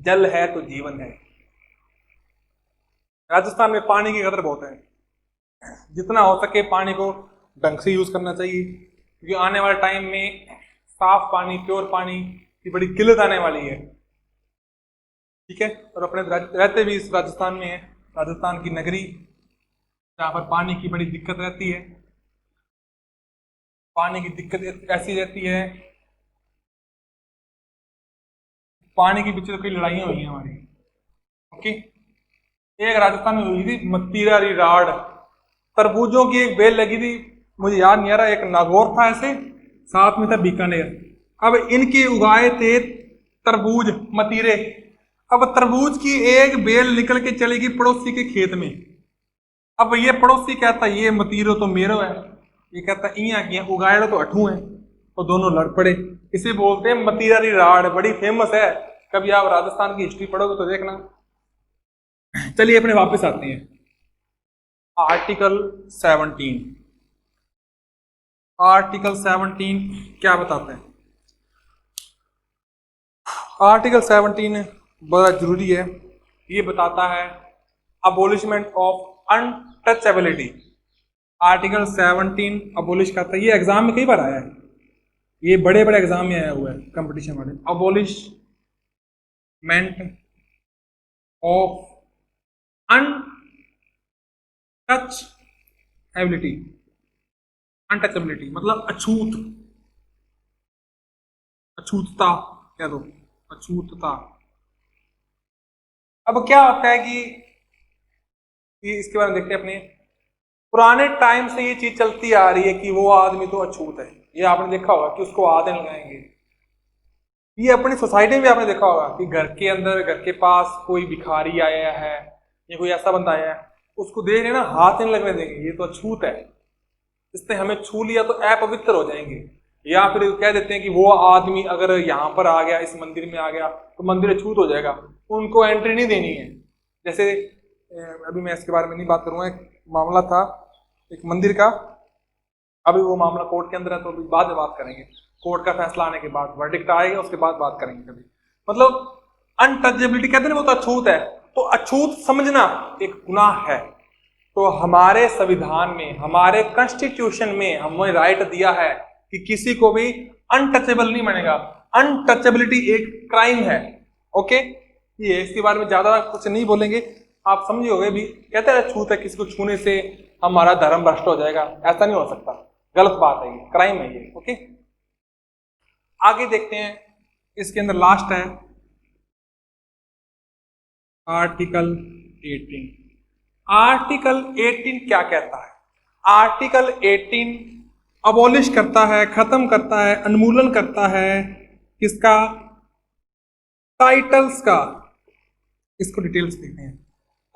जल है तो जीवन है। राजस्थान में पानी की कदर बहुत है, जितना हो सके पानी को ढंग से यूज करना चाहिए, क्योंकि आने वाले टाइम में साफ पानी, प्योर पानी की बड़ी किल्लत आने वाली है। ठीक है, और अपने रहते भी इस राजस्थान में है, राजस्थान की नगरी, जहाँ पर पानी की बड़ी दिक्कत रहती है। पानी की दिक्कत ऐसी रहती है, पानी के पीछे तो कई लड़ाइयाँ हुई हैं हमारी। ओके, एक राजस्थान में हुई थी मतीरा रिराड़, तरबूजों की एक बेल लगी थी, मुझे याद नहीं आ रहा, एक नागौर था ऐसे, साथ में था बीकानेर। अब इनके उगाए थे तरबूज मतीरे। अब तरबूज की एक बेल निकल के चलेगी पड़ोसी के खेत में। अब ये पड़ोसी कहता ये मतीरो तो मेरो है, ये कहता इया किया उगाए तो अठू है, तो दोनों लड़ पड़े। इसे बोलते हैं मतीरा रिराड़, बड़ी फेमस है, कभी आप राजस्थान की हिस्ट्री पढ़ोगे तो देखना। चलिए अपने वापस आते हैं। आर्टिकल 17, आर्टिकल 17 क्या बताता है? आर्टिकल 17 बड़ा जरूरी है, ये बताता है अबोलिशमेंट ऑफ अनटचेबिलिटी। आर्टिकल 17 अबोलिश करता है, ये एग्जाम में कई बार आया है, ये बड़े बड़े एग्जाम में आया हुआ है कंपटीशन वाले। अबोलिशमेंट ऑफ अनटचेबिलिटी, अनटचेबिलिटी मतलब अछूत, अछूतता कह दो, अछूतता। अब क्या होता है कि इसके बारे में देखते हैं अपने। पुराने टाइम से ये चीज चलती आ रही है कि वो आदमी तो अछूत है, ये आपने देखा होगा कि उसको आदत लगाएंगे। ये अपनी सोसाइटी में आपने देखा होगा कि घर के अंदर, घर के पास कोई भिखारी आया है या कोई ऐसा बंदा आया है, उसको देख रहे ना हाथ नहीं लगने देंगे, ये तो अछूत है, इसने हमें छू लिया तो अपवित्र हो जाएंगे। या फिर कह देते हैं कि वो आदमी अगर यहाँ पर आ गया, इस मंदिर में आ गया तो मंदिर अछूत हो जाएगा, उनको एंट्री नहीं देनी है। जैसे अभी मैं इसके बारे में नहीं बात करूंगा, एक मामला था एक मंदिर का, अभी वो मामला कोर्ट के अंदर है, तो अभी बाद में बात करेंगे, कोर्ट का फैसला आने के बाद, वर्डिक्ट आएगा उसके बाद बात करेंगे कभी। मतलब अनटचेबिलिटी कहते हैं वो तो अछूत है, तो अछूत समझना एक गुनाह है। तो हमारे संविधान में, हमारे कॉन्स्टिट्यूशन में हमें राइट दिया है कि किसी को भी अनटचेबल नहीं मानेगा, अनटचेबिलिटी एक क्राइम है। ओके, ये इसके बारे में ज्यादा कुछ नहीं बोलेंगे, आप समझिए भी। कहते हैं छूत है, किसी को छूने से हमारा धर्म भ्रष्ट हो जाएगा, ऐसा नहीं हो सकता, गलत बात है, ये क्राइम है ये। ओके, आगे देखते हैं, इसके अंदर लास्ट है आर्टिकल 18। आर्टिकल 18 क्या कहता है? आर्टिकल 18 अबॉलिश करता है, खत्म करता है, उन्मूलन करता है किसका? टाइटल्स का। इसको डिटेल्स देखते हैं।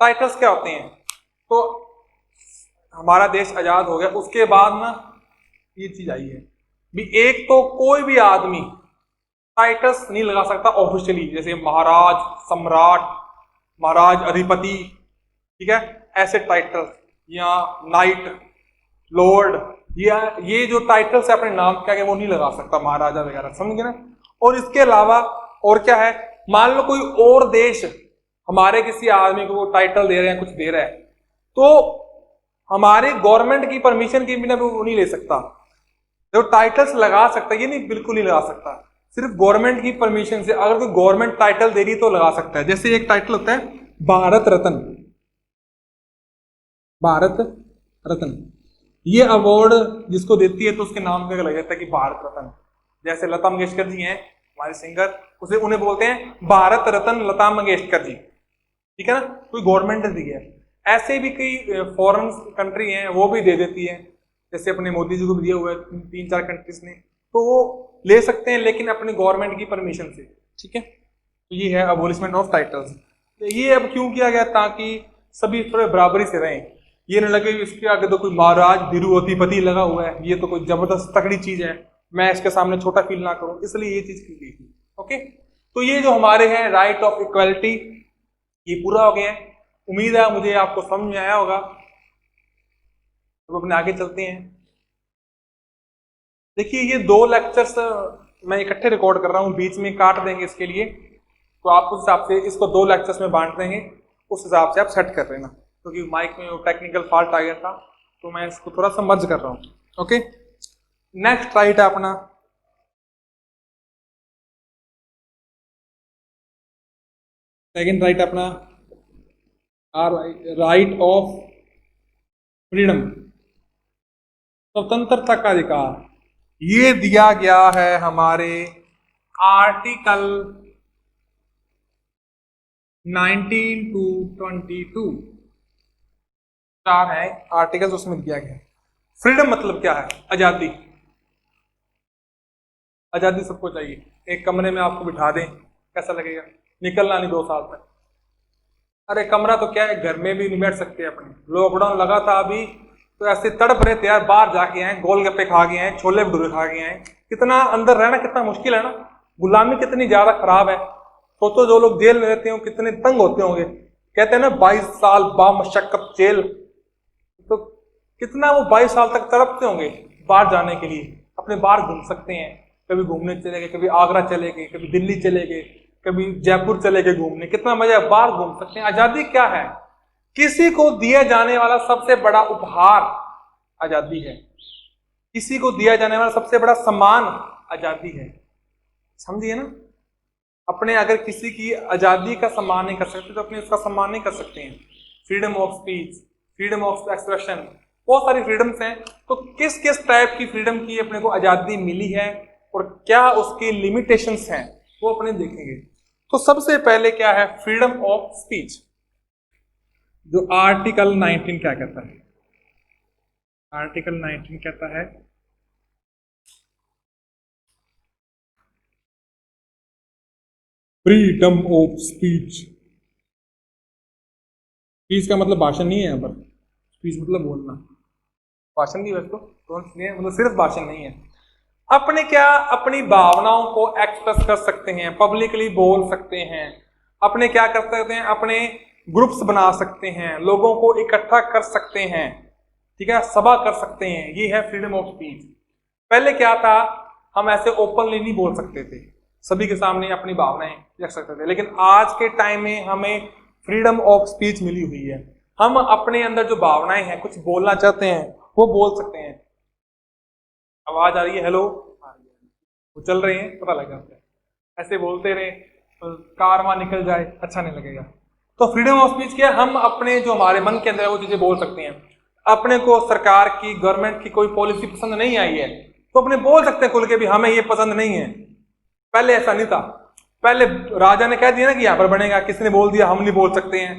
टाइटल्स क्या होते हैं? तो हमारा देश आजाद हो गया, उसके बाद ना ये चीज आई है भी, एक तो कोई भी आदमी टाइटल्स नहीं लगा सकता ऑफिशियली, जैसे महाराज, सम्राट, महाराज, अधिपति, ठीक है, ऐसे टाइटल्स, या नाइट, लॉर्ड, ये जो टाइटल्स है अपने नाम क्या वो नहीं लगा सकता, महाराजा वगैरह, समझ गए ना। और इसके अलावा और क्या है, मान लो कोई और देश हमारे किसी आदमी को टाइटल दे रहे हैं, कुछ दे रहा है, तो हमारे गवर्नमेंट की परमिशन के बिना वो नहीं ले सकता। जो टाइटल्स लगा सकता है, ये नहीं बिल्कुल नहीं लगा सकता, सिर्फ गवर्नमेंट की परमिशन से। अगर कोई गवर्नमेंट टाइटल दे रही तो लगा सकता है। जैसे एक टाइटल होता है भारत रत्न, भारत रत्न, ये अवार्ड जिसको देती है तो उसके नाम पे लग जाता है कि भारत रत्न। जैसे लता मंगेशकर जी हैं हमारे सिंगर, उसे उन्हें बोलते हैं भारत रत्न लता मंगेशकर जी, ठीक है ना, कोई गवर्नमेंट ने दी है। ऐसे भी कई फॉरेन कंट्री हैं वो भी दे देती है, जैसे अपने मोदी जी को भी दिया हुआ है 3-4 कंट्रीज ने, तो वो ले सकते हैं लेकिन अपनी गवर्नमेंट की परमिशन से, ठीक है। तो ये है अबोलिशमेंट ऑफ टाइटल्स। ये अब क्यों किया गया? ताकि सभी थोड़े बराबरी से रहें, ये न लगे इसके आगे तो कोई महाराज धिरुअधिपति लगा हुआ है, ये तो कोई जबरदस्त तगड़ी चीज है, मैं इसके सामने छोटा फील ना करूं, इसलिए ये चीज की गई थी। ओके, तो ये जो हमारे हैं राइट ऑफ इक्वालिटी, ये पूरा हो गया है। उम्मीद है मुझे आपको समझ में आया होगा। अब अपने आगे चलते हैं। देखिए ये 2 लेक्चर्स मैं इकट्ठे रिकॉर्ड कर रहा हूं, बीच में काट देंगे इसके लिए, तो आप उस हिसाब से इसको 2 लेक्चर्स में बांट देंगे, उस हिसाब से आप सेट कर लेना, क्योंकि माइक में वो टेक्निकल फॉल्ट आ गया था तो मैं इसको थोड़ा सा मर्ज कर रहा हूँ। ओके, नेक्स्ट राइट है अपना सेकंड राइट अपना राइट ऑफ फ्रीडम, स्वतंत्रता का अधिकार। ये दिया गया है हमारे आर्टिकल 19 to 22, 4 है आर्टिकल उसमें दिया गया है। फ्रीडम मतलब क्या है? आजादी। आजादी सबको चाहिए। एक कमरे में आपको बिठा दें, कैसा लगेगा? निकलना नहीं 2 साल तक। अरे कमरा तो क्या है, घर में भी नहीं बैठ सकते अपने। लॉकडाउन लगा था अभी तो ऐसे तड़प रहे थे यार, बाहर जाके आए, गोलगप्पे खा के आए, छोले भटूरे खा के आए। कितना अंदर रहना कितना मुश्किल है ना, गुलामी कितनी ज्यादा खराब है। सोचो जो लोग जेल में रहते हो कितने तंग होते होंगे। कहते हैं ना 22 साल बामशक्कत जेल, तो कितना वो 22 साल तक तड़पते होंगे बाहर जाने के लिए। अपने बाहर घूम सकते हैं, कभी घूमने चले गए, कभी आगरा चले गए, कभी दिल्ली चले गए, कभी जयपुर चले गए घूमने, कितना मजा है, बाहर घूम सकते हैं। आजादी क्या है? किसी को दिया जाने वाला सबसे बड़ा उपहार आजादी है। किसी को दिया जाने वाला सबसे बड़ा सम्मान आजादी है। समझिए ना, अपने अगर किसी की आजादी का सम्मान नहीं कर सकते तो अपने उसका सम्मान नहीं कर सकते हैं। Freedom of speech, freedom of expression, बहुत सारी फ्रीडम्स हैं। तो किस किस टाइप की फ्रीडम की अपने को आजादी मिली है और क्या उसकी लिमिटेशंस हैं वो अपने देखेंगे। तो सबसे पहले क्या है फ्रीडम ऑफ स्पीच, जो आर्टिकल 19 क्या कहता है? आर्टिकल 19 कहता है फ्रीडम ऑफ स्पीच। स्पीच का मतलब भाषण नहीं है यहाँ पर, स्पीच मतलब बोलना। भाषण की वैसे तो मतलब सिर्फ भाषण नहीं है। अपने क्या अपनी भावनाओं को एक्सप्रेस कर सकते हैं, पब्लिकली बोल सकते हैं, अपने क्या कर सकते हैं, अपने ग्रुप्स बना सकते हैं, लोगों को इकट्ठा कर सकते हैं, ठीक है, सभा कर सकते हैं। ये है फ्रीडम ऑफ स्पीच। पहले क्या था, हम ऐसे ओपनली नहीं बोल सकते थे, सभी के सामने अपनी भावनाएं रख सकते थे। लेकिन आज के टाइम में हमें फ्रीडम ऑफ स्पीच मिली हुई है। हम अपने अंदर जो भावनाएं हैं, कुछ बोलना चाहते हैं, वो बोल सकते हैं। आवाज आ रही है? हेलो, वो चल रहे हैं, पता लग जाता है। ऐसे बोलते रहे तो कार वहां निकल जाए, अच्छा नहीं लगेगा। तो फ्रीडम ऑफ स्पीच क्या, हम अपने जो हमारे मन के अंदर है वो चीजें बोल सकते हैं। अपने को सरकार की, गवर्नमेंट की कोई पॉलिसी पसंद नहीं आई है तो अपने बोल सकते हैं खुल के भी हमें ये पसंद नहीं है। पहले ऐसा नहीं था। पहले राजा ने कह दिया ना कि यहाँ पर बनेगा, किसी ने बोल दिया हम नहीं बोल सकते हैं,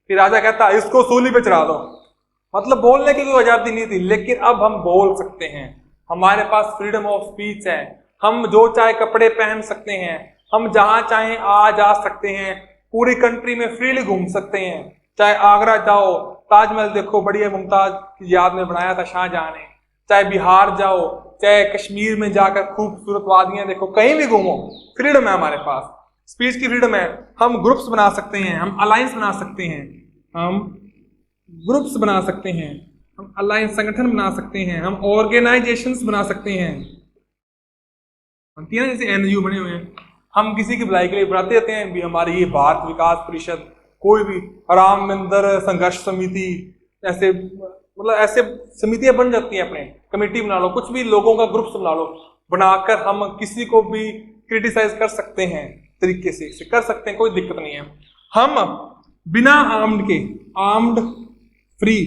फिर राजा कहता इसको सूली पे चढ़ा दो। मतलब बोलने की कोई आजादी नहीं थी। लेकिन अब हम बोल सकते हैं, हमारे पास फ्रीडम ऑफ स्पीच है। हम जो चाहे कपड़े पहन सकते हैं, हम जहां चाहे आ जा सकते हैं, पूरी कंट्री में फ्रीली घूम सकते हैं। चाहे आगरा जाओ, ताजमहल देखो, बढ़िया मुमताज की याद में बनाया था शाहजहां ने। चाहे बिहार जाओ, चाहे कश्मीर में जाकर खूबसूरत वादियां देखो, कहीं भी घूमो, फ्रीडम है हमारे पास। स्पीच की फ्रीडम है। हम ग्रुप्स बना सकते हैं, हम अलायंस बना सकते हैं, हम ग्रुप्स बना सकते हैं, हम अलायंस संगठन बना सकते हैं, हम ऑर्गेनाइजेशंस बना सकते हैं। बनती है ना, जैसे एनजीओ बने हुए हैं, हम किसी की भलाई के लिए बनाते रहते हैं भी। हमारी ये भारत विकास परिषद, कोई भी राम मंदिर संघर्ष समिति, ऐसे मतलब ऐसे समितियां बन जाती हैं। अपने कमेटी बना लो, कुछ भी लोगों का ग्रुप्स बना लो, बनाकर हम किसी को भी क्रिटिसाइज कर सकते हैं, तरीके से कर सकते हैं, कोई दिक्कत नहीं है। हम बिना आर्म्ड के, आर्म्ड फ्री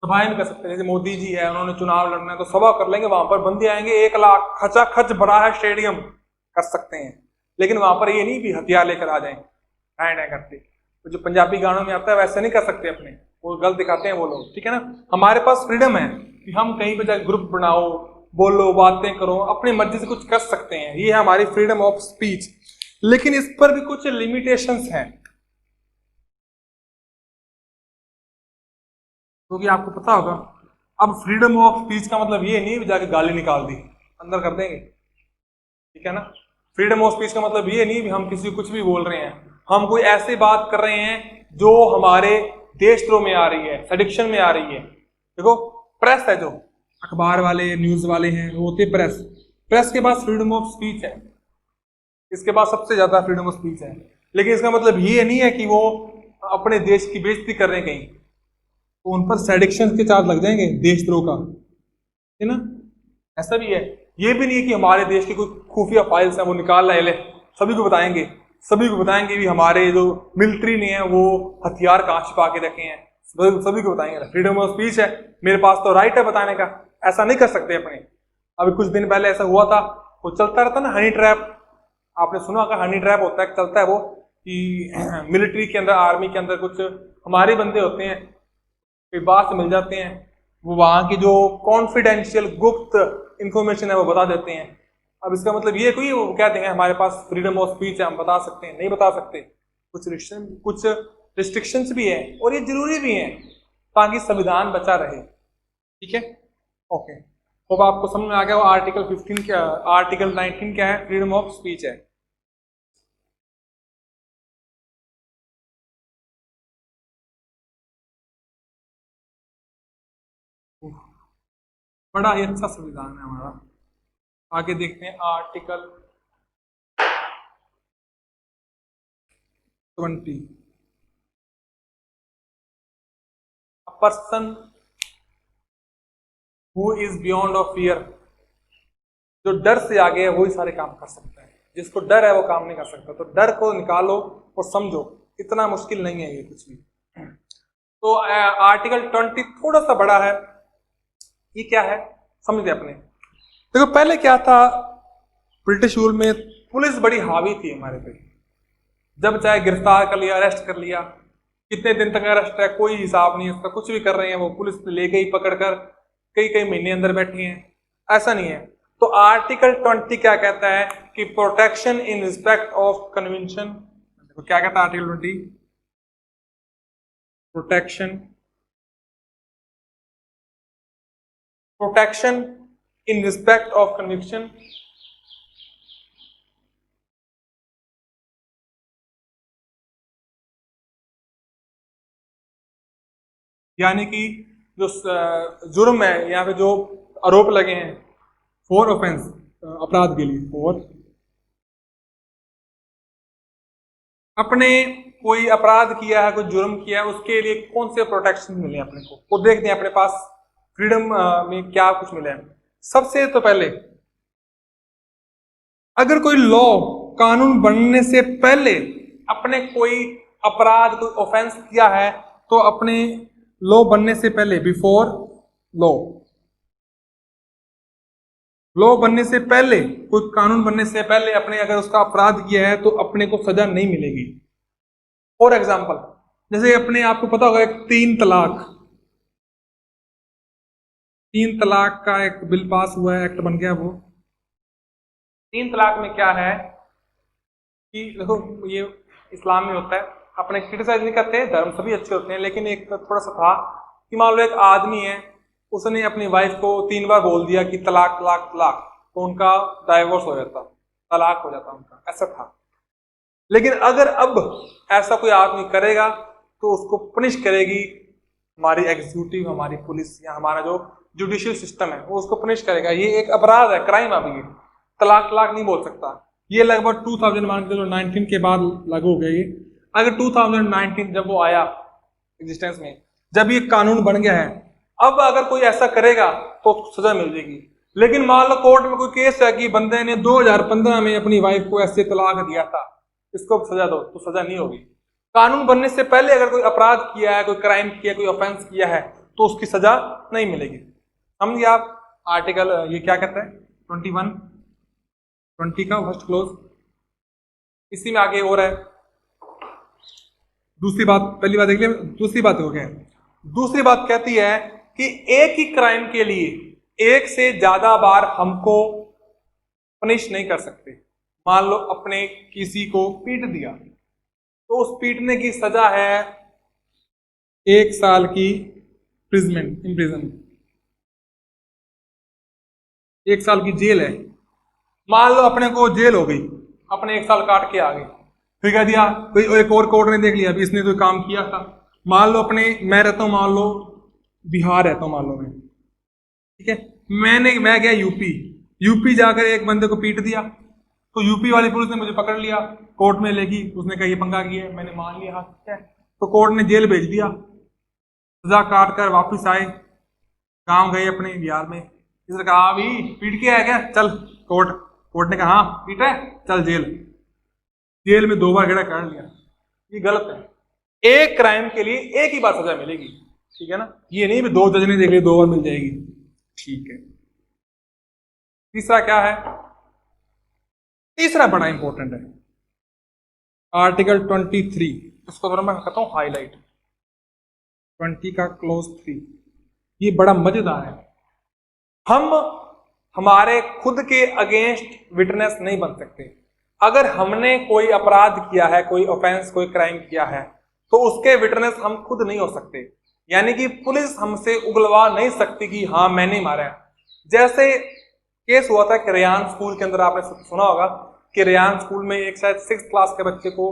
सभाएं भी कर सकते हैं। जैसे मोदी जी है, उन्होंने चुनाव लड़ना है तो सभा कर लेंगे, वहां पर बंदे आएंगे 1 लाख, खचा खच भरा है स्टेडियम, कर सकते हैं। लेकिन वहां पर ये नहीं भी हथियार लेकर आ जाए डाय करते, तो जो पंजाबी गानों में आता है वैसे नहीं कर सकते अपने, वो गलत दिखाते हैं वो लोग, ठीक है ना। हमारे पास फ्रीडम है कि हम कहीं पे जाकर ग्रुप बनाओ, बोलो, बातें करो, अपनी मर्जी से कुछ कर सकते हैं। ये है हमारी फ्रीडम ऑफ स्पीच। लेकिन इस पर भी कुछ लिमिटेशंस हैं, क्योंकि आपको पता होगा अब फ्रीडम ऑफ स्पीच का मतलब ये नहीं जाके गाली निकाल दी अंदर कर देंगे, ठीक है ना। फ्रीडम ऑफ स्पीच का मतलब ये नहीं भी हम किसी को कुछ भी बोल रहे हैं, हम कोई ऐसी बात कर रहे हैं जो हमारे देशद्रोह में आ रही है, सडिक्शन में आ रही है। देखो प्रेस है, जो अखबार वाले, न्यूज वाले हैं, वो होते प्रेस। प्रेस के पास फ्रीडम ऑफ स्पीच है। इसके बाद सबसे ज्यादा फ्रीडम ऑफ स्पीच है। लेकिन इसका मतलब ये नहीं है कि वो अपने देश की बेइज्जती कर रहे हैं कहीं, तो उन पर सेडिक्शन के चार्ज लग जाएंगे, देशद्रोह का, है ना। ऐसा भी है। ये भी नहीं है कि हमारे देश की कोई खुफिया फाइल्स हैं वो निकाल लाए, सभी को बताएंगे, सभी को बताएंगे भी हमारे जो मिलिट्री ने है वो हथियार कहाँ छिपा के रखे हैं, सभी को बताएंगे। फ्रीडम ऑफ स्पीच है, मेरे पास तो राइट है बताने का, ऐसा नहीं कर सकते अपने। अभी कुछ दिन पहले ऐसा हुआ था, वो चलता रहता ना हनी ट्रैप, आपने सुना होगा हनी ट्रैप होता है, चलता है वो कि मिलिट्री के अंदर, आर्मी के अंदर कुछ हमारे बंदे होते हैं, कोई बात से मिल जाते हैं, वो वहां की जो कॉन्फिडेंशियल गुप्त इंफॉर्मेशन है वो बता देते हैं। अब इसका मतलब ये कोई वो कहते हैं हमारे पास फ्रीडम ऑफ स्पीच है, हम बता सकते हैं, नहीं बता सकते। कुछ रिस्ट्रिक्शंस भी है और ये जरूरी भी है ताकि संविधान बचा रहे। ठीक है, ओके। अब आपको समझ में आ गया वो आर्टिकल 15 क्या, आर्टिकल 19 क्या है, फ्रीडम ऑफ स्पीच है। बड़ा ही अच्छा संविधान है हमारा। आगे देखते हैं article 20। A person who is beyond of fear, जो डर से आगे है वही सारे काम कर सकता है, जिसको डर है वो काम नहीं कर सकता। तो डर को निकालो और समझो, इतना मुश्किल नहीं है ये कुछ भी। तो आर्टिकल 20 थोड़ा सा बड़ा है, ये क्या है समझ गए अपने। देखो पहले क्या था, ब्रिटिश रूल में पुलिस बड़ी हावी थी हमारे पे, जब चाहे गिरफ्तार कर लिया, अरेस्ट कर लिया, कितने दिन तक अरेस्ट है कोई हिसाब नहीं है उसका, कुछ भी कर रहे हैं वो पुलिस ले गई पकड़कर, कई कई महीने अंदर बैठी हैं, ऐसा नहीं है। तो आर्टिकल 20 क्या कहता है कि protection in respect of convention, देखो क्या कहता है article 20, protection in respect of conviction, यानी कि जो जुर्म है या फिर जो आरोप लगे हैं फॉर ऑफेंस, अपराध के लिए, फॉर अपने कोई अपराध किया है, कोई जुर्म किया है, उसके लिए कौन से प्रोटेक्शन मिले अपने को, वो देखते हैं अपने पास फ्रीडम में क्या कुछ मिला है। सबसे तो पहले अगर कोई लॉ, कानून बनने से पहले अपने कोई अपराध, कोई ऑफेंस किया है, तो अपने लॉ बनने से पहले, बिफोर लॉ बनने से पहले, कोई कानून बनने से पहले अपने अगर उसका अपराध किया है तो अपने को सजा नहीं मिलेगी। फॉर एग्जाम्पल, जैसे अपने आपको पता होगा एक 3 तलाक का एक बिल पास हुआ है, एक्ट बन गया। वो 3 तलाक में क्या है कि देखो ये इस्लाम में होता है, अपने क्रिटिसाइज नहीं करते, धर्म सभी अच्छे होते हैं, लेकिन एक थोड़ा सा था कि मान लो एक आदमी है, उसने अपनी वाइफ को 3 बार बोल दिया कि तलाक तलाक तलाक, तो उनका डाइवोर्स हो जाता, तलाक हो जाता उनका, ऐसा था। लेकिन अगर अब ऐसा कोई आदमी करेगा तो उसको पनिश करेगी हमारी एग्जीक्यूटिव, हमारी पुलिस या हमारा जो जुडिशियल सिस्टम है, वो उसको पनिश करेगा। ये एक अपराध है, क्राइम। अभी ये तलाक तलाक नहीं बोल सकता। ये लगभग 2019 के बाद लागू हो गया ये। अगर 2019 जब वो आया एग्जिस्टेंस में, जब ये कानून बन गया है, अब अगर कोई ऐसा करेगा तो सजा मिल जाएगी। लेकिन मान लो कोर्ट में कोई केस है कि बंदे ने 2015 में अपनी वाइफ को ऐसे तलाक दिया था, इसको सजा दो, तो सजा नहीं होगी। कानून बनने से पहले अगर कोई अपराध किया है, कोई क्राइम किया, कोई ऑफेंस किया है, तो उसकी सजा नहीं मिलेगी। समझिए आप आर्टिकल ये क्या कहता है 20 का फर्स्ट क्लोज। इसी में आगे और है दूसरी बात, पहली बात देख लिया, दूसरी बात हो गया। दूसरी बात कहती है कि एक ही क्राइम के लिए एक से ज्यादा बार हमको पनिश नहीं कर सकते। मान लो अपने किसी को पीट दिया, तो उस पीटने की सजा है 1 साल की इम्प्रिजन, 1 साल की जेल है। मान लो अपने को जेल हो गई, अपने 1 साल काट के आ गए, फिर कह दिया कोई एक और कोर्ट ने देख लिया अभी इसने कोई काम किया था। मान लो अपने, मैं रहता हूं मान लो बिहार रहता हूं मान लो मैं, ठीक है, मैं गया यूपी जाकर एक बंदे को पीट दिया, तो यूपी वाली पुलिस ने मुझे पकड़ लिया, कोर्ट में लेगी, उसने कहा ये पंगा किया है, मैंने मान लिया, हाँ ठीक है, तो कोर्ट ने जेल भेज दिया, सजा काट कर वापिस आए, गांव गए अपने बिहार में, किसी कहा हाँ भी पीट के आया क्या, चल कोर्ट ने कहा हाँ पीटा है, चल जेल में 2 बार गेड़ा काट लिया। ये गलत है, एक क्राइम के लिए एक ही बार सजा मिलेगी, ठीक है ना, ये नहीं भी 2 जज ने देख लिया 2 बार मिल जाएगी, ठीक है। तीसरा क्या है, तीसरा बड़ा इंपॉर्टेंट है आर्टिकल 23, इसको थोड़ा मैं कहता हूं हाईलाइट, 20 का क्लोज 3, ये बड़ा मजेदार है। हम हमारे खुद के अगेंस्ट विटनेस नहीं बन सकते। अगर हमने कोई अपराध किया है, कोई ऑफेंस, कोई क्राइम किया है, तो उसके विटनेस हम खुद नहीं हो सकते, यानी कि पुलिस हमसे उगलवा नहीं सकती कि हाँ मैंने मारा है। जैसे केस हुआ था कि रेयान स्कूल के अंदर, आपने सुना होगा कि रेयान स्कूल में एक शायद 6th क्लास के बच्चे को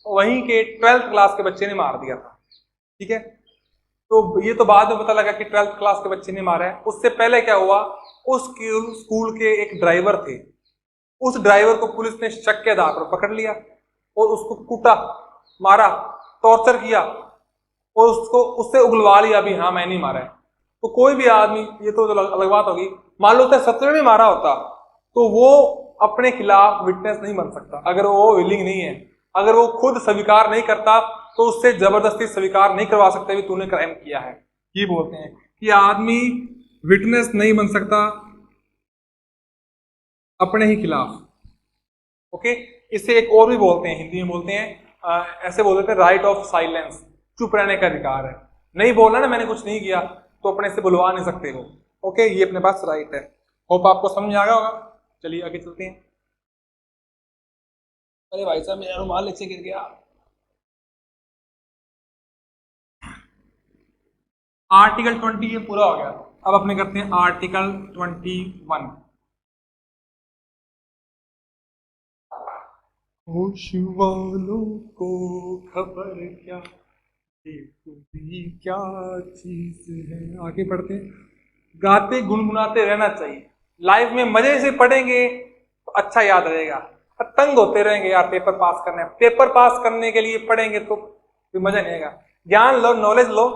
वहीं के 12th क्लास के बच्चे ने मार दिया था, ठीक है। तो ये तो बाद में पता लगा कि 12th क्लास के बच्चे ने मारा है। उससे पहले क्या हुआ, उस स्कूल के एक ड्राइवर थे, उस ड्राइवर को पुलिस ने शक के आधार पर पकड़ लिया और उसको कूटा, मारा, टॉर्चर किया और उसको उससे उगलवा लिया भी हाँ मैंने मारा है। तो कोई भी आदमी, ये तो अलग बात होगी, मान लो उसने सच में भी मारा होता तो वो अपने खिलाफ विटनेस नहीं बन सकता अगर वो विलिंग नहीं है, अगर वो खुद स्वीकार नहीं करता तो उससे जबरदस्ती स्वीकार नहीं करवा सकते भी तूने क्राइम किया है। ये बोलते हैं कि आदमी विटनेस नहीं बन सकता अपने ही खिलाफ, ओके। इसे एक और भी बोलते हैं, हिंदी में बोलते हैं, ऐसे बोलते हैं राइट ऑफ साइलेंस, चुप रहने का अधिकार है। नहीं बोला ना मैंने कुछ नहीं किया तो अपने से बुलवा नहीं सकते हो, ओके, ये अपने पास राइट है। होप आपको समझ आ गया होगा। चलिए आगे चलते हैं। अरे भाई साहब मेरा रुमाल नीचे गिर गया। आर्टिकल 20 ये पूरा हो गया, अब अपने करते हैं आर्टिकल 21। होश वालों को खबर क्या, क्या चीज है। आगे बढ़ते हैं। गाते गुनगुनाते रहना चाहिए, लाइफ में मजे से पढ़ेंगे तो अच्छा याद रहेगा, तंग होते रहेंगे यार पेपर पास करने, पेपर पास करने के लिए पढ़ेंगे तो कोई मजा नहीं आएगा। ज्ञान लो, नॉलेज लो,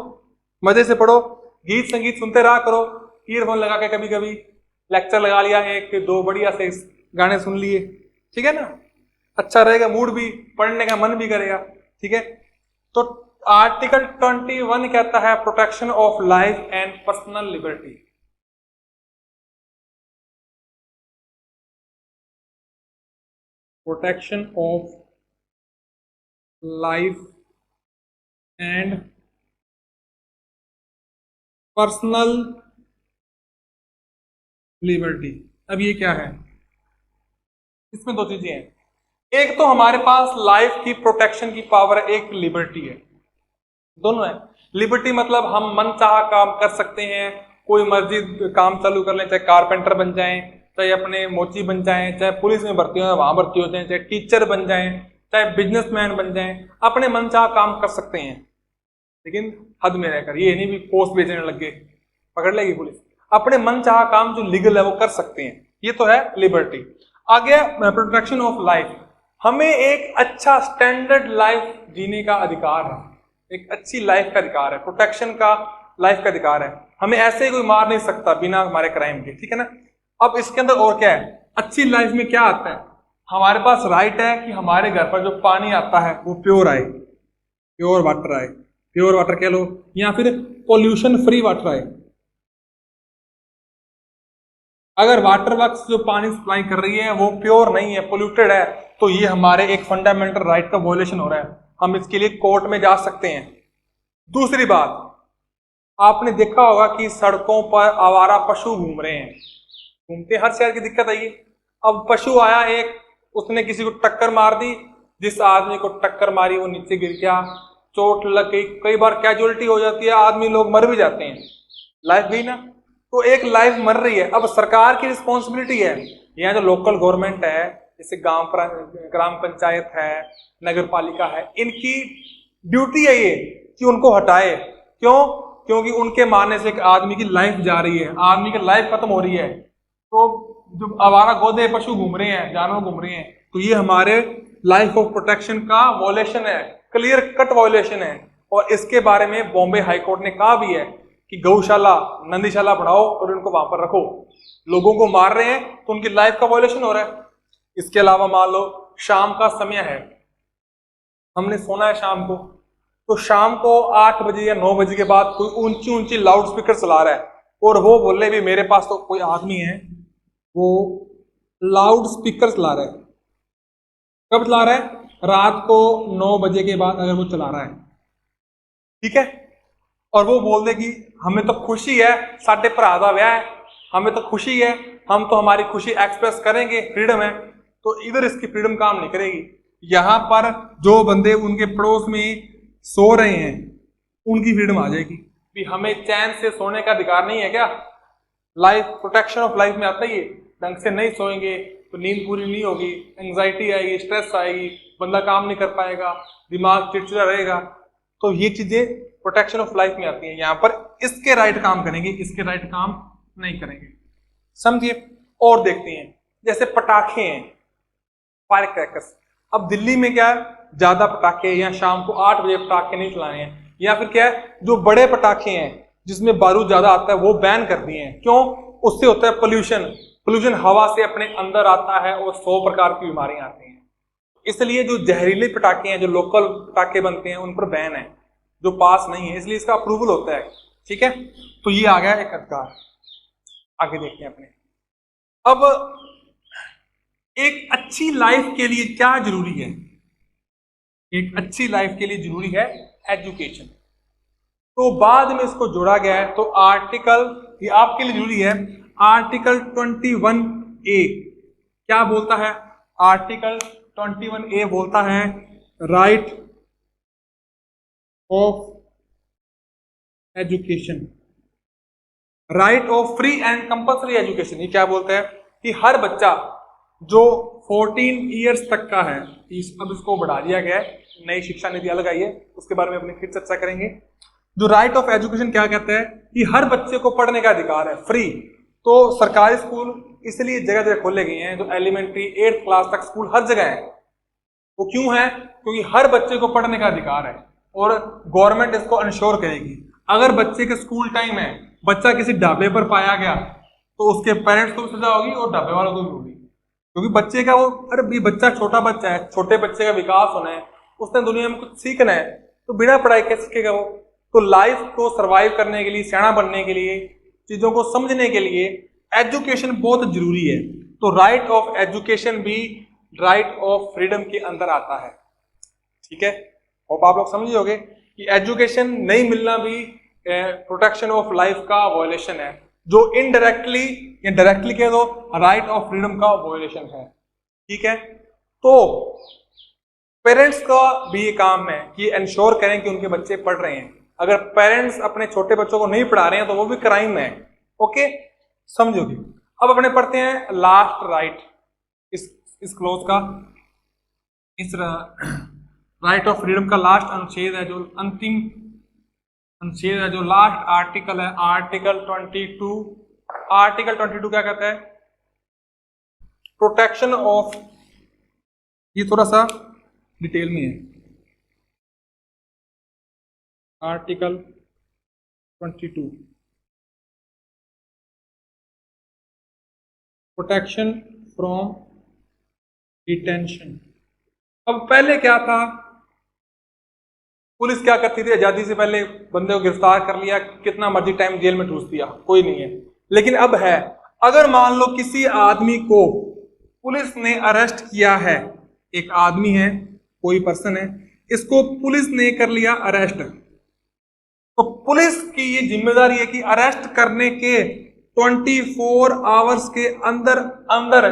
मजे से पढ़ो, गीत संगीत सुनते रहा करो, ईयरफोन लगा के कभी कभी लेक्चर लगा लिया, 1 2 बढ़िया से गाने सुन लिए, ठीक है ना, अच्छा रहेगा, मूड भी, पढ़ने का मन भी करेगा, ठीक है। तो आर्टिकल 21 कहता है protection of life and personal liberty. Protection of life and personal liberty. अब ये क्या है, इसमें 2 चीजें हैं, एक तो हमारे पास लाइफ की प्रोटेक्शन की पावर है, एक लिबर्टी है, दोनों है। लिबर्टी मतलब हम मन चाह काम कर सकते हैं, कोई मर्जी काम चालू कर लें, चाहे कारपेंटर बन जाएं, चाहे अपने मोची बन जाएं, चाहे पुलिस में भर्ती हो वहां भर्ती हो जाएं, चाहे टीचर बन जाएं, चाहे बिजनेसमैन बन जाएं, अपने मन चाह काम कर सकते हैं, लेकिन हद में रहकर। ये नहीं भी पोस्ट बेचने लग गए, पकड़ लेगी पुलिस। अपने मन चाह काम जो लीगल है वो कर सकते हैं, ये तो है लिबर्टी। आगे प्रोटेक्शन ऑफ लाइफ, हमें एक अच्छा स्टैंडर्ड लाइफ जीने का अधिकार है, एक अच्छी लाइफ का अधिकार है, प्रोटेक्शन का लाइफ का अधिकार है। हमें ऐसे ही कोई मार नहीं सकता बिना हमारे क्राइम के, ठीक है ना। अब इसके अंदर और क्या है, अच्छी लाइफ में क्या आता है, हमारे पास राइट है कि हमारे घर पर जो पानी आता है वो प्योर आए, प्योर वाटर आए, प्योर वाटर कह लो या फिर पोल्यूशन फ्री वाटर आए। अगर वाटर वर्क्स जो पानी सप्लाई कर रही है वो प्योर नहीं है, पोल्यूटेड है, तो ये हमारे एक फंडामेंटल राइट का वॉयलेशन हो रहा है, हम इसके लिए कोर्ट में जा सकते हैं। दूसरी बात, आपने देखा होगा कि सड़कों पर आवारा पशु घूम रहे हैं, घूमते हर शहर की दिक्कत आई है। अब पशु आया एक, उसने किसी को टक्कर मार दी, जिस आदमी को टक्कर मारी वो नीचे गिर गया, चोट लग गई, कई बार कैजुअलिटी हो जाती है, आदमी लोग मर भी जाते हैं, लाइफ गई ना, तो एक लाइफ मर रही है। अब सरकार की रिस्पॉन्सिबिलिटी है, यहाँ जो लोकल गवर्नमेंट है, जैसे ग्राम पंचायत है, नगर पालिका है, इनकी ड्यूटी है ये कि उनको हटाए। क्यों? क्योंकि उनके मारने से एक आदमी की लाइफ जा रही है, आदमी की लाइफ खत्म हो रही है। तो जो आवारा गौधे पशु घूम रहे हैं, जानवर घूम रहे हैं, तो ये हमारे लाइफ ऑफ प्रोटेक्शन का वॉयलेशन है, क्लियर कट वॉयलेशन है। और इसके बारे में बॉम्बे हाई कोर्ट ने कहा भी है कि गौशाला, नंदीशाला बढ़ाओ और उनको वहां पर रखो। लोगों को मार रहे हैं तो उनकी लाइफ का वॉयलेशन हो रहा है। इसके अलावा मान लो शाम का समय है, हमने सोना है शाम को, तो शाम को 8 बजे या 9 बजे के बाद कोई ऊंची ऊंची लाउड स्पीकर चला रहा है और वो बोले भी मेरे पास तो कोई आदमी है वो लाउड स्पीकर चला रहा है। कब चला रहा है? रात को 9 बजे के बाद अगर वो चला रहा है, ठीक है, और वो बोल दे कि हमें तो खुशी है, साढ़े भरा दा ब्याह है, हमें तो खुशी है, हम तो हमारी खुशी एक्सप्रेस करेंगे, फ्रीडम है, तो इधर इसकी फ्रीडम काम नहीं करेगी। यहां पर जो बंदे उनके पड़ोस में सो रहे हैं उनकी फ्रीडम आ जाएगी भी हमें चैन से सोने का अधिकार नहीं है क्या? लाइफ प्रोटेक्शन ऑफ लाइफ में आता ही है। ढंग से नहीं सोएंगे तो नींद पूरी नहीं होगी, एंग्जाइटी आएगी, स्ट्रेस आएगी, बंदा काम नहीं कर पाएगा, दिमाग चिड़चिड़ा रहेगा। तो ये चीजें प्रोटेक्शन ऑफ लाइफ में आती हैं। यहाँ पर इसके राइट काम करेंगे, इसके राइट काम नहीं करेंगे, समझिए। और देखते हैं जैसे पटाखे हैं, फायर क्रैकर्स। अब दिल्ली में क्या है, ज्यादा पटाखे या शाम को 8 बजे पटाखे नहीं चलाने हैं, या फिर क्या है जो बड़े पटाखे हैं जिसमें बारूद ज्यादा आता है वो बैन कर दिए हैं। क्यों? उससे होता है पोल्यूशन, पोल्यूशन हवा से अपने अंदर आता है और 100 प्रकार की बीमारियां आती हैं। इसलिए जो जहरीले पटाखे हैं, जो लोकल पटाखे बनते हैं, उन पर बैन है, जो पास नहीं है, इसलिए इसका अप्रूवल होता है, ठीक है। तो ये आ गया एक अधिकार। आगे देखते हैं अपने। अब एक अच्छी लाइफ के लिए क्या जरूरी है? एक अच्छी लाइफ के लिए जरूरी है एजुकेशन। तो बाद में इसको जोड़ा गया है, तो आर्टिकल, ये आपके लिए जरूरी है, आर्टिकल 21A क्या बोलता है? आर्टिकल 21A बोलता है right of education, right of free and compulsory education. ये क्या बोलता है कि हर बच्चा जो 14 ईयर्स तक का है, अब इसको बढ़ा दिया गया है, नई शिक्षा नीति अलग आई है, उसके बारे में अपने फिर चर्चा करेंगे। जो राइट ऑफ एजुकेशन क्या कहता है कि हर बच्चे को पढ़ने का अधिकार है, फ्री। तो सरकारी स्कूल इसलिए जगह जगह खोले गए हैं, जो एलिमेंट्री 8th क्लास तक स्कूल हर जगह है। वो क्यों है? क्योंकि हर बच्चे को पढ़ने का अधिकार है और गवर्नमेंट इसको इंश्योर करेगी। अगर बच्चे के स्कूल टाइम है, बच्चा किसी ढाबे पर पाया गया तो उसके पेरेंट्स को भी सजा होगी और ढाबे वालों को भी होगी, क्योंकि बच्चे का वो, अरे बच्चा छोटा बच्चा है, छोटे बच्चे का विकास होना है, उसने दुनिया में कुछ सीखना है, तो बिना पढ़ाई कैसे सीखेगा वो? तो लाइफ को सरवाइव करने के लिए, सियाना बनने के लिए, चीजों को समझने के लिए एजुकेशन बहुत जरूरी है। तो राइट ऑफ एजुकेशन भी राइट ऑफ फ्रीडम के अंदर आता है, ठीक है। और आप लोग समझ होगे कि एजुकेशन नहीं मिलना भी प्रोटेक्शन ऑफ लाइफ का वॉयलेशन है, जो इनडायरेक्टली या डायरेक्टली कह दो राइट ऑफ फ्रीडम का वॉयलेशन है, ठीक है। तो पेरेंट्स का भी ये काम है कि इंश्योर करें कि उनके बच्चे पढ़ रहे हैं। अगर पेरेंट्स अपने छोटे बच्चों को नहीं पढ़ा रहे हैं तो वो भी क्राइम है, ओके, समझोगे। अब अपने पढ़ते हैं लास्ट राइट, इस क्लोज का, इस राइट ऑफ फ्रीडम का लास्ट अनुच्छेद है, जो अंतिम अनुच्छेद है, जो लास्ट आर्टिकल है, आर्टिकल 22। आर्टिकल 22 क्या कहता है? प्रोटेक्शन ऑफ, ये थोड़ा सा डिटेल में है, आर्टिकल 22 प्रोटेक्शन फ्रॉम डिटेंशन। अब पहले क्या था, पुलिस क्या करती थी? आजादी से पहले बंदे को गिरफ्तार कर लिया, कितना मर्जी टाइम जेल में ठूस दिया, कोई नहीं है। लेकिन अब है, अगर मान लो किसी आदमी को पुलिस ने अरेस्ट किया है, एक आदमी है, कोई पर्सन है, इसको पुलिस ने कर लिया अरेस्ट, तो पुलिस की ये जिम्मेदारी है कि अरेस्ट करने के 24 आवर्स के अंदर अंदर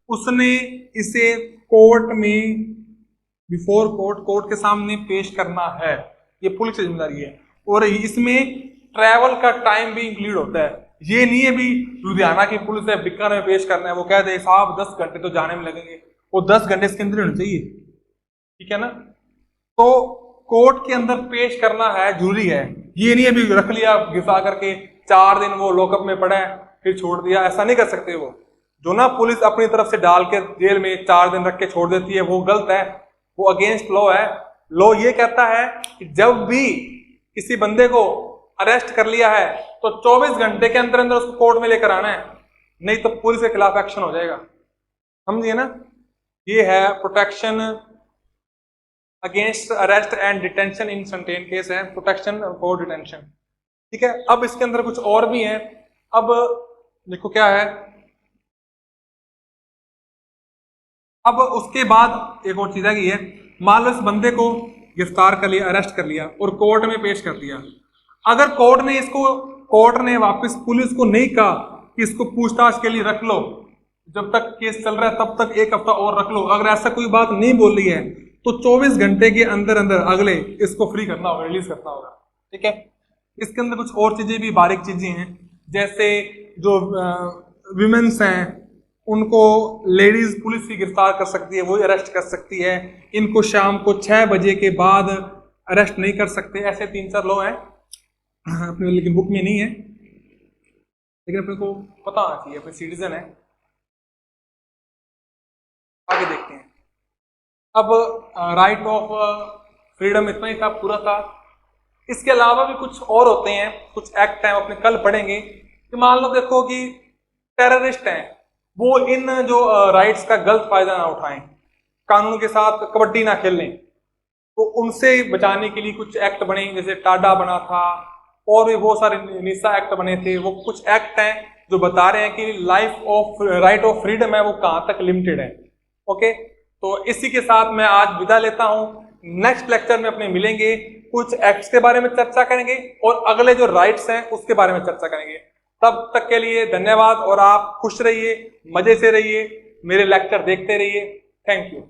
उसने इसे कोर्ट में, बिफोर कोर्ट, कोर्ट के सामने पेश करना है। ये पुलिस की जिम्मेदारी है। और इसमें ट्रैवल का टाइम भी इंक्लूड होता है। ये नहीं है भी लुधियाना की पुलिस है, बीकानेर में पेश करना है, वो कह दे साहब 10 घंटे तो जाने में लगेंगे, वो 10 घंटे इसके अंदर होने चाहिए, ठीक है ना। तो कोर्ट के अंदर पेश करना है, जरूरी है। ये नहीं है भी रख लिया घिसा करके 4 दिन वो लॉकअप में पड़ा है फिर छोड़ दिया, ऐसा नहीं कर सकते वो। जो ना पुलिस अपनी तरफ से डाल के जेल में 4 दिन रख के छोड़ देती है, वो गलत है, वो अगेंस्ट लॉ है। लॉ ये कहता है कि जब भी किसी बंदे को अरेस्ट कर लिया है तो 24 घंटे के अंदर अंदर उसको कोर्ट में लेकर आना है, नहीं तो पुलिस के खिलाफ एक्शन हो जाएगा। समझिए ना, ये है protection against arrest and detention in certain case है, प्रोटेक्शन फॉर डिटेंशन। ठीक है, अब इसके अंदर कुछ और भी है। अब देखो क्या है, अब उसके बाद एक और चीज है कि ये मान लो इस बंदे को गिरफ्तार कर लिया, अरेस्ट कर लिया और कोर्ट में पेश कर दिया। अगर कोर्ट ने वापस पुलिस को नहीं कहा कि इसको पूछताछ के लिए रख लो, जब तक केस चल रहा है तब तक 1 हफ्ता और रख लो, अगर ऐसा कोई बात नहीं बोल रही है तो 24 घंटे के अंदर अंदर अगले इसको फ्री करना होगा, रिलीज करना होगा। ठीक है, इसके अंदर कुछ और चीजें भी, बारीक चीजें हैं, जैसे जो विमेन्स हैं उनको लेडीज पुलिस भी गिरफ्तार कर सकती है, वो अरेस्ट कर सकती है, इनको शाम को 6 बजे के बाद अरेस्ट नहीं कर सकते। ऐसे 3-4 लॉ हैं अपने, लेकिन बुक में नहीं है, लेकिन अपने को पता होना चाहिए, अपने सिटीजन है। आगे देखते हैं। अब राइट ऑफ फ्रीडम इतना ही था, पूरा था। इसके अलावा भी कुछ और होते हैं, कुछ एक्ट हैं, अपने कल पढ़ेंगे। कि मान लो देखो कि टेररिस्ट हैं, वो इन जो राइट्स का गलत फायदा ना उठाएं, कानून के साथ कबड्डी ना खेलें, तो उनसे बचाने के लिए कुछ एक्ट बने, जैसे टाडा बना था और भी बहुत सारे निशा एक्ट बने थे। वो कुछ एक्ट हैं जो बता रहे हैं कि राइट ऑफ फ्रीडम है वो कहाँ तक लिमिटेड है। ओके, तो इसी के साथ मैं आज विदा लेता हूं। नेक्स्ट लेक्चर में अपने मिलेंगे, कुछ एक्ट्स के बारे में चर्चा करेंगे और अगले जो राइट्स हैं उसके बारे में चर्चा करेंगे। तब तक के लिए धन्यवाद और आप खुश रहिए, मजे से रहिए, मेरे लेक्चर देखते रहिए। Thank you.